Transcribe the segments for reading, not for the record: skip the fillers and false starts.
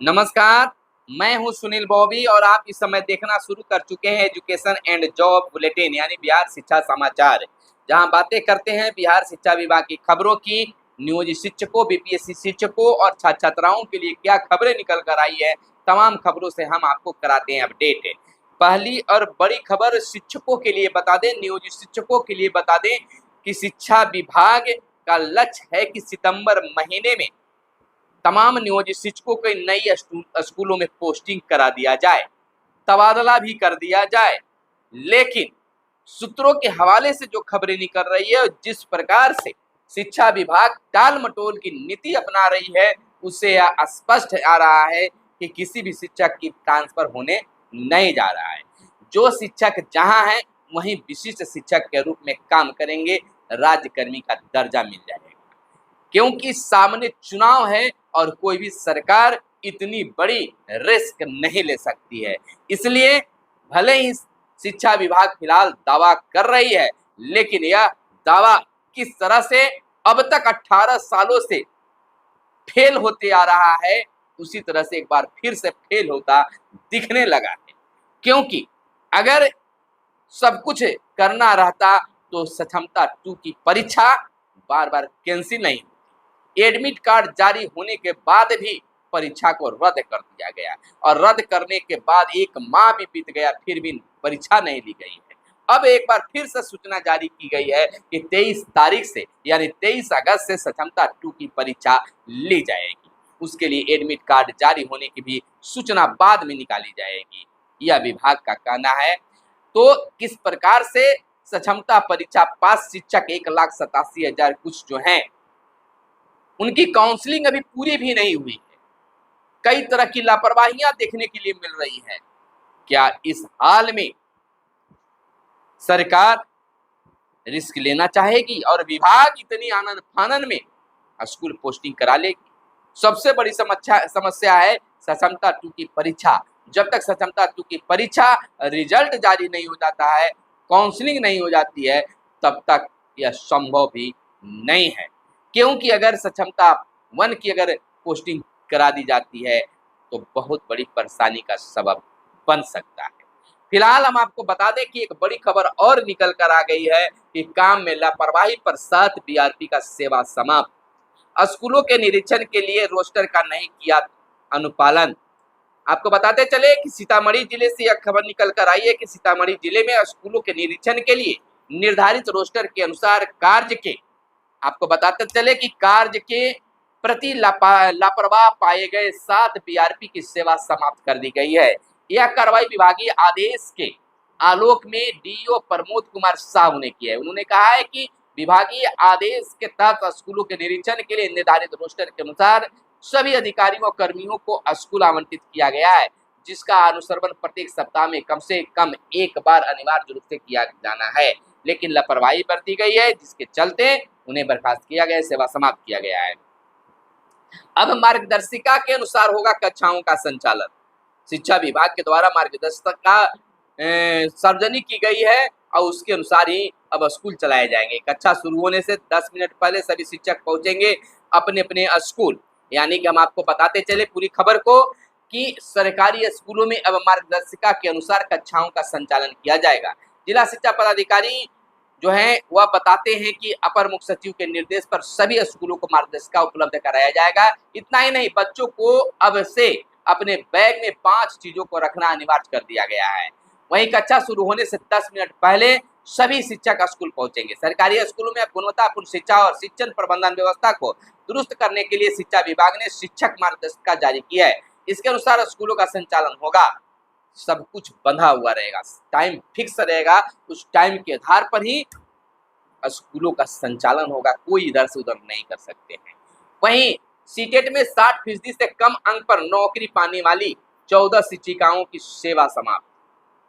नमस्कार, मैं हूं सुनील बॉबी और आप इस समय देखना शुरू कर चुके हैं एजुकेशन एंड जॉब बुलेटिन यानी बिहार शिक्षा समाचार, जहां बातें करते हैं बिहार शिक्षा विभाग की खबरों की। नियोजित शिक्षकों, बीपीएससी शिक्षकों और छात्र छात्राओं के लिए क्या खबरें निकल कर आई है, तमाम खबरों से हम आपको कराते हैं अपडेट। पहली और बड़ी खबर शिक्षकों के लिए बता दें, नियोजित शिक्षकों के लिए बता दें कि शिक्षा विभाग का लक्ष्य है कि सितंबर महीने में तमाम नियोजित शिक्षकों को नई स्कूलों में पोस्टिंग करा दिया जाए, तबादला भी कर दिया जाए। लेकिन सूत्रों के हवाले से जो खबरें निकल रही है, जिस प्रकार से शिक्षा विभाग टाल मटोल की नीति अपना रही है, उससे यह स्पष्ट आ रहा है कि किसी भी शिक्षक की ट्रांसफर होने नहीं जा रहा है। जो शिक्षक जहां है वहीं विशिष्ट शिक्षक के रूप में काम करेंगे, राज्यकर्मी का दर्जा मिल जाएगा, क्योंकि सामने चुनाव है और कोई भी सरकार इतनी बड़ी रिस्क नहीं ले सकती है। इसलिए भले ही शिक्षा विभाग फिलहाल दावा कर रही है, लेकिन यह दावा किस तरह से अब तक 18 सालों से फेल होते आ रहा है, उसी तरह से एक बार फिर से फेल होता दिखने लगा है। क्योंकि अगर सब कुछ करना रहता तो सक्षमता 2 की परीक्षा बार बार कैंसिल नहीं होती। एडमिट कार्ड जारी होने के बाद भी परीक्षा को रद्द कर दिया गया और रद्द करने के बाद 1 माह भी बीत गया, फिर भी परीक्षा नहीं ली गई है। अब एक बार फिर से सूचना जारी की गई है कि 23 तारीख से यानी 23 अगस्त से सक्षमता 2 की परीक्षा ली जाएगी। उसके लिए एडमिट कार्ड जारी होने की भी सूचना बाद में निकाली जाएगी, यह विभाग का कहना है। तो किस प्रकार से सक्षमता परीक्षा पास शिक्षक 1,87,000 कुछ जो हैं, उनकी काउंसलिंग अभी पूरी भी नहीं हुई है। कई तरह की लापरवाहियां देखने के लिए मिल रही है। क्या इस हाल में सरकार रिस्क लेना चाहेगी और विभाग इतनी आनन फानन में स्कूल पोस्टिंग करा लेगी? सबसे बड़ी समस्या है सक्षमता 2 की परीक्षा। जब तक सक्षमता 2 की परीक्षा रिजल्ट जारी नहीं हो जाता है, काउंसलिंग नहीं हो जाती है, तब तक यह संभव भी नहीं है। क्योंकि अगर सक्षमता 1 की अगर पोस्टिंग करा दी जाती है तो बहुत बड़ी परेशानी का सबब बन सकता है। फिलहाल हम आपको बता दें कि एक बड़ी खबर और निकल कर आ गई है कि काम में लापरवाही पर 7 बीआरपी का सेवा समाप्त। स्कूलों के निरीक्षण के लिए रोस्टर का नहीं किया अनुपालन। आपको बताते चले कि सीतामढ़ी जिले से यह खबर निकल कर आई है कि सीतामढ़ी जिले में स्कूलों के निरीक्षण के लिए निर्धारित रोस्टर के अनुसार कार्य के आपको बताते चले कि कार्य के प्रति लापरवाह पाए गए 7 बीआरपी की सेवा समाप्त कर दी गई है। यह कार्रवाई विभागीय आदेश के आलोक में डीईओ प्रमोद कुमार साहू ने की है। उन्होंने कहा है कि विभागीय आदेश के तहत स्कूलों के निरीक्षण के लिए निर्धारित रोस्टर के अनुसार सभी अधिकारियों और कर्मियों को स्कूल आवंटित किया गया है, जिसका अनुसरण प्रत्येक सप्ताह में कम से कम एक बार अनिवार्य रूप से किया जाना है। लेकिन लापरवाही बरती गई है, जिसके चलते उन्हें बर्खास्त किया गया, सेवा समाप्त किया गया है। अब मार्गदर्शिका के अनुसार होगा कक्षाओं का संचालन। शिक्षा विभाग के द्वारा मार्गदर्शिका सार्वजनिक की गई है और उसके अनुसार ही अब स्कूल चलाए जाएंगे। कक्षा शुरू होने से 10 मिनट पहले सभी शिक्षक पहुंचेंगे अपने अपने स्कूल। यानी कि हम आपको बताते चले पूरी खबर को कि सरकारी स्कूलों में अब मार्गदर्शिका के अनुसार कक्षाओं का संचालन किया जाएगा। जिला शिक्षा पदाधिकारी जो है वह बताते हैं कि अपर मुख्य सचिव के निर्देश पर सभी स्कूलों को मार्गदर्शिका उपलब्ध कराया जाएगा। इतना ही नहीं, बच्चों को अब से अपने बैग में 5 चीजों को रखना अनिवार्य कर दिया गया है। वहीं कक्षा शुरू होने से 10 मिनट पहले सभी शिक्षक स्कूल पहुंचेंगे। सरकारी स्कूलों में गुणवत्तापूर्ण शिक्षा और शिक्षण प्रबंधन व्यवस्था को दुरुस्त करने के लिए शिक्षा विभाग ने शिक्षक मार्गदर्शिका जारी की है। इसके अनुसार स्कूलों का संचालन होगा। सब कुछ बंधा हुआ रहेगा, टाइम फिक्स रहेगा, उस टाइम के आधार पर ही स्कूलों का संचालन होगा, कोई इधर से उधर नहीं कर सकते हैं। वहीं सीटेट में 60% से कम अंक पर नौकरी पाने वाली 14 शिक्षिकाओं की सेवा समाप्त।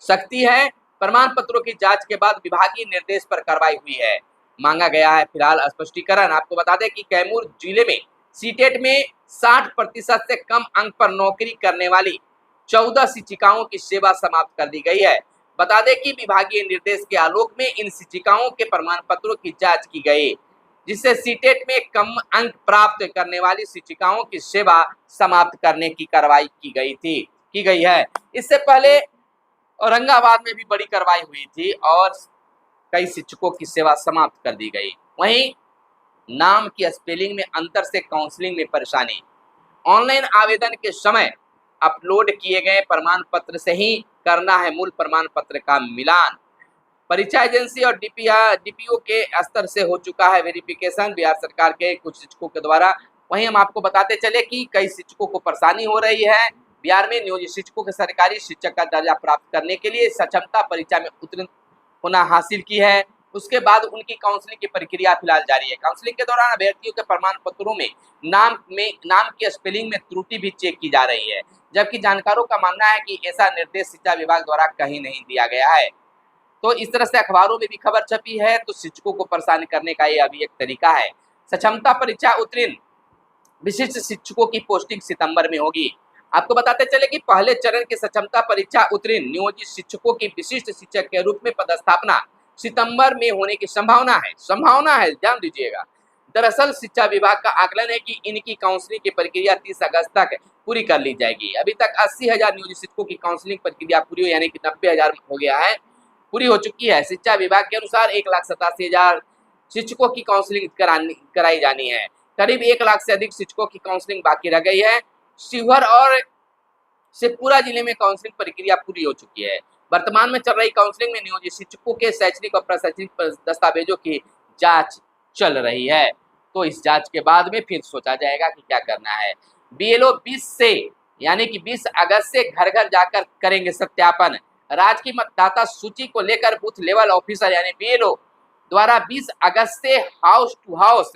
सख्ती है, प्रमाण पत्रों की जांच के बाद विभागीय निर्देश पर कार्रवाई हुई है, मांगा गया है फिलहाल स्पष्टीकरण। आपको बता दें कि कैमूर जिले में सीटेट में 60% से कम अंक पर नौकरी करने वाली 14 शिक्षिकाओं की सेवा समाप्त कर दी गई है। बता दें कि विभागीय निर्देश के आलोक में इन शिक्षिकाओं के प्रमाण पत्रों की जांच की गई। जिससे सीटेट में कम अंक प्राप्त करने वाली शिक्षिकाओं की सेवा समाप्त करने की कार्रवाई की गई है। इससे पहले औरंगाबाद में भी बड़ी कार्रवाई हुई थी और कई शिक्षकों की सेवा समाप्त कर दी गई। वहीं नाम की स्पेलिंग में अंतर से काउंसलिंग में परेशानी। ऑनलाइन आवेदन के समय अपलोड किए गए प्रमाण पत्र से ही करना है मूल प्रमाण पत्र का मिलान। परीक्षा एजेंसी और डीपीओ के स्तर से हो चुका है वेरिफिकेशन बिहार सरकार के कुछ शिक्षकों के द्वारा। वहीं हम आपको बताते चले कि कई शिक्षकों को परेशानी हो रही है। बिहार में नियोजित शिक्षकों के सरकारी शिक्षक का दर्जा प्राप्त करने के लिए सक्षमता परीक्षा में उत्तीर्ण होना हासिल की है। उसके बाद उनकी काउंसलिंग की प्रक्रिया फिलहाल जारी है। काउंसलिंग के दौरान अभ्यर्थियों के प्रमाण पत्रों में नाम की स्पेलिंग में त्रुटि भी चेक की जा रही है, जबकि जानकारों का मानना है कि ऐसा निर्देश शिक्षा विभाग द्वारा कहीं नहीं दिया गया है। तो इस तरह से अखबारों में भी खबर छपी है, तो शिक्षकों को परेशान करने का ये अभी एक तरीका है। सक्षमता परीक्षा उत्तीर्ण विशिष्ट शिक्षकों की पोस्टिंग सितंबर में होगी। आपको बताते चले कि पहले चरण की सक्षमता परीक्षा उत्तीर्ण नियोजित शिक्षकों की विशिष्ट शिक्षक के रूप में पदस्थापना सितंबर में होने की संभावना है, ध्यान दीजिएगा। दरअसल शिक्षा विभाग का आकलन है कि इनकी काउंसलिंग की प्रक्रिया 30 अगस्त तक पूरी कर ली जाएगी। अभी तक 80,000 नियोजित शिक्षकों की काउंसलिंग प्रक्रिया पूरी हो, यानी कि 90,000 हो गया है, पूरी हो चुकी है। शिक्षा विभाग के अनुसार 1,87,000 शिक्षकों की काउंसलिंग कराई जानी है। करीब 1 लाख से अधिक शिक्षकों की काउंसलिंग बाकी रह गई है। शिवहर और शेखपुरा जिले में काउंसलिंग प्रक्रिया पूरी हो चुकी है। वर्तमान में चल रही काउंसलिंग में नियोजित शिक्षकों के शैक्षणिक और प्रशैक्षणिक दस्तावेजों की जांच चल रही है। तो इस जांच के बाद में फिर सोचा जाएगा कि क्या करना है। बीएलओ 20 से यानी कि 20 अगस्त से घर घर जाकर करेंगे सत्यापन। राज्य की मतदाता सूची को लेकर बूथ लेवल ऑफिसर यानी बीएलओ द्वारा 20 अगस्त से हाउस टू हाउस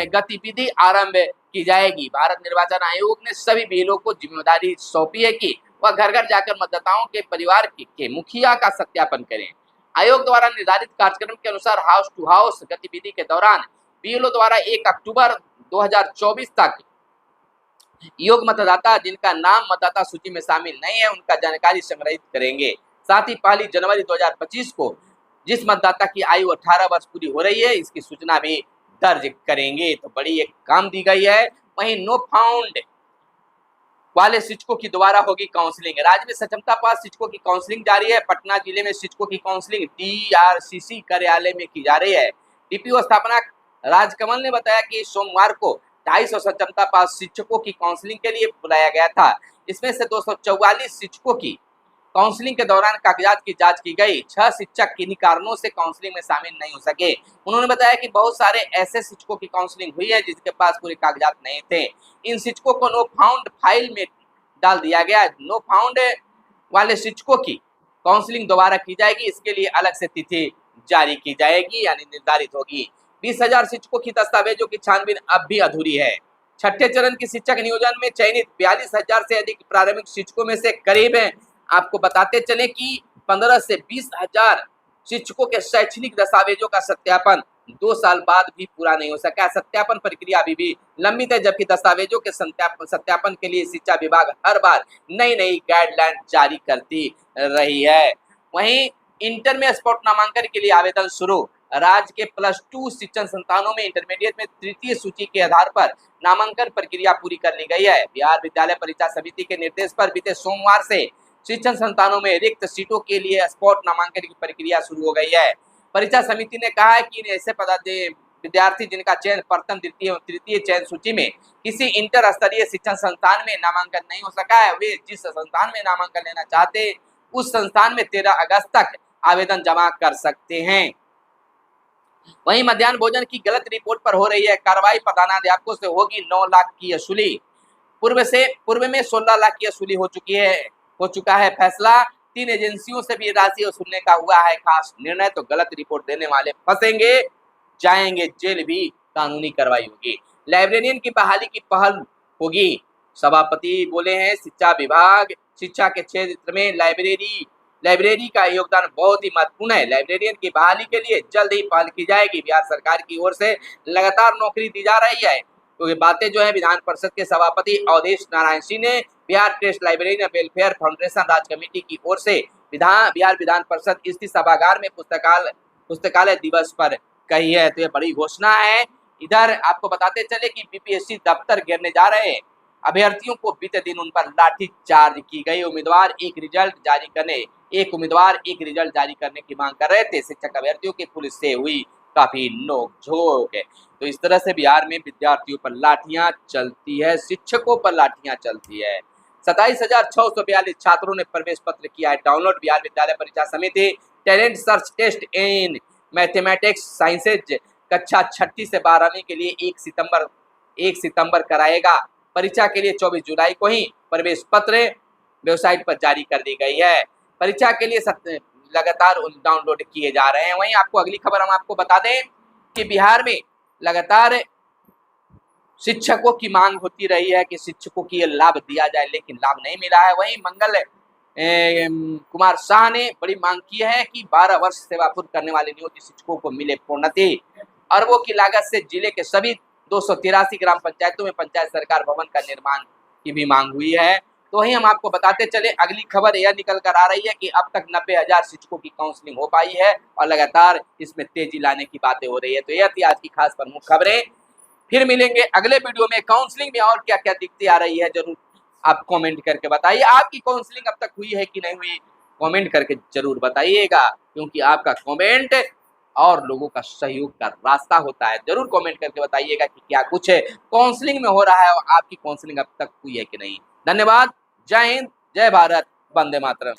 गतिविधि आरंभ की जाएगी। भारत निर्वाचन आयोग ने सभी बीएलओ को जिम्मेदारी सौंपी है कि वह घर घर जाकर मतदाताओं के परिवार के मुखिया का सत्यापन करें। आयोग द्वारा निर्धारित कार्यक्रम के अनुसार हाउस टू हाउस गतिविधि के दौरान बीएलओ द्वारा 1 अक्टूबर 2024 तक योग्य मतदाता जिनका नाम मतदाता सूची में शामिल नहीं है उनका जानकारी संग्रहित करेंगे। साथ ही 1 जनवरी 2025 को जिस मतदाता की आयु 18 वर्ष पूरी हो रही है इसकी सूचना भी दर्ज करेंगे। तो बड़ी एक काम दी गई है। वहीं नो फाउंड वाले शिक्षकों की दोबारा होगी काउंसलिंग। राज्य में सक्षमता पास शिक्षकों की काउंसलिंग जारी है। पटना जिले में शिक्षकों की काउंसलिंग डीआरसीसी कार्यालय में की जा रही है। डीपीओ स्थापना राजकमल ने बताया कि सोमवार को 250 सक्षमता पास शिक्षकों की काउंसलिंग के लिए बुलाया गया था। इसमें से 244 शिक्षकों की काउंसलिंग के दौरान कागजात की जांच की गई। 6 शिक्षक किन्हीं कारणों से काउंसलिंग में शामिल नहीं हो सके। उन्होंने बताया कि बहुत सारे ऐसे शिक्षकों की काउंसलिंग हुई है जिसके पास पूरे कागजात नहीं थे। इन शिक्षकों को नो फाउंड फाइल में डाल दिया गया। नो फाउंड वाले शिक्षकों की काउंसलिंग दोबारा की जाएगी। इसके लिए अलग से तिथि जारी की जाएगी यानी निर्धारित होगी। 20,000 शिक्षकों की दस्तावेजों की छानबीन अब भी अधूरी है। छठे चरण की शिक्षक नियोजन में चयनित 42,000 से अधिक प्रारंभिक शिक्षकों में से करीब आपको बताते चले कि 15 से 20,000 शिक्षकों के शैक्षणिक दस्तावेजों का सत्यापन 2 साल बाद भी पूरा नहीं हो सका। सत्यापन प्रक्रिया अभी भी लंबित है, जबकि दस्तावेजों के सत्यापन के लिए शिक्षा विभाग हर बार नई गाइडलाइन जारी करती रही है। वहीं इंटर में स्पॉट नामांकन के लिए आवेदन शुरू। राज्य के +2 शिक्षण संस्थानों में इंटरमीडिएट में तृतीय सूची के आधार पर नामांकन प्रक्रिया पूरी कर ली गई है। बिहार विद्यालय परीक्षा समिति के निर्देश पर बीते सोमवार से शिक्षण संस्थानों में रिक्त सीटों के लिए स्पॉट नामांकन की प्रक्रिया शुरू हो गई है। परीक्षा समिति ने कहा है कि ऐसे विद्यार्थी जिनका चयन प्रथम द्वितीय और तृतीय चयन सूची में किसी इंटर स्तरीय शिक्षण संस्थान में नामांकन नहीं हो सका है, वे जिस संस्थान में नामांकन लेना चाहते उस संस्थान में 13 अगस्त तक आवेदन जमा कर सकते हैं। वहीं मध्याह्न भोजन की गलत रिपोर्ट पर हो रही है कार्रवाई। प्रधानाध्यापकों से होगी 9 लाख की वसूली। पूर्व में 16 लाख की वसूली हो चुका है फैसला। 3 एजेंसियों से भी राशि वसूलने का हुआ है खास निर्णय। तो गलत रिपोर्ट देने वाले फंसेंगे, जाएंगे जेल, भी कानूनी कार्रवाई होगी। लाइब्रेरियन की बहाली की पहल होगी, सभापति बोले हैं। शिक्षा विभाग शिक्षा के क्षेत्र में लाइब्रेरी का योगदान बहुत ही महत्वपूर्ण है। लाइब्रेरियन की बहाली के लिए जल्द ही पहल की जाएगी। बिहार सरकार की ओर से लगातार नौकरी दी जा रही है। तो ये बातें जो है विधान परिषद के सभापति अवधेश नारायण सिंह ने Bihar trust librarian welfare foundation राज्य कमेटी की ओर से बिहार विधान परिषद स्थित सभागार में पुस्तकालय दिवस पर कही है। तो ये बड़ी घोषणा है। इधर आपको बताते चले कि बीपीएससी दफ्तर घेरने जा रहे हैं अभ्यर्थियों को बीते दिन उन पर लाठीचार्ज की गई। उम्मीदवार एक रिजल्ट जारी करने की मांग कर रहे थे। शिक्षक अभ्यर्थियों की पुलिस से हुई काफी नोकझोंक है। तो इस तरह से बिहार में विद्यार्थियों पर लाठियां चलती है, शिक्षकों पर लाठियां चलती है। 27,642 छात्रों ने प्रवेश पत्र किया है download. Bihar Vidyalaya Pariksha Samiti talent search test in mathematics sciences कक्षा 6ठी से 12वीं के लिए 1 सितंबर कराएगा। परीक्षा के लिए 24 जुलाई को ही प्रवेश पत्र वेबसाइट पर जारी कर दी गई है। परीक्षा के लिए लगातार डाउनलोड किए जा रहे हैं। वहीं आपको अगली खबर हम आपको बता दें कि बिहार में लगातार शिक्षकों की मांग होती रही है कि शिक्षकों की ये लाभ दिया जाए, लेकिन लाभ नहीं मिला है। वहीं मंगल कुमार शाह ने बड़ी मांग की है कि 12 वर्ष सेवा पूर्ण करने वाले नियोजित शिक्षकों को मिले प्रोन्नति। अरबों की लागत से जिले के सभी 283 ग्राम पंचायतों में पंचायत सरकार भवन का निर्माण की भी मांग हुई है। तो वहीं हम आपको बताते चले अगली खबर यह निकल कर आ रही है कि अब तक 90,000 शिक्षकों की काउंसलिंग हो पाई है और लगातार इसमें तेजी लाने की बातें हो रही है। तो यह थी आज की खास प्रमुख खबरें। फिर मिलेंगे अगले वीडियो में। काउंसलिंग में और क्या क्या दिक्कतें आ रही है जरूर आप कमेंट करके बताइए। आपकी काउंसलिंग अब तक हुई है कि नहीं हुई, कमेंट करके जरूर बताइएगा, क्योंकि आपका कमेंट और लोगों का सहयोग का रास्ता होता है। जरूर कमेंट करके बताइएगा कि क्या कुछ है काउंसलिंग में हो रहा है और आपकी काउंसलिंग अब तक हुई है कि नहीं। धन्यवाद। जय हिंद, जय भारत, वंदे मातरम।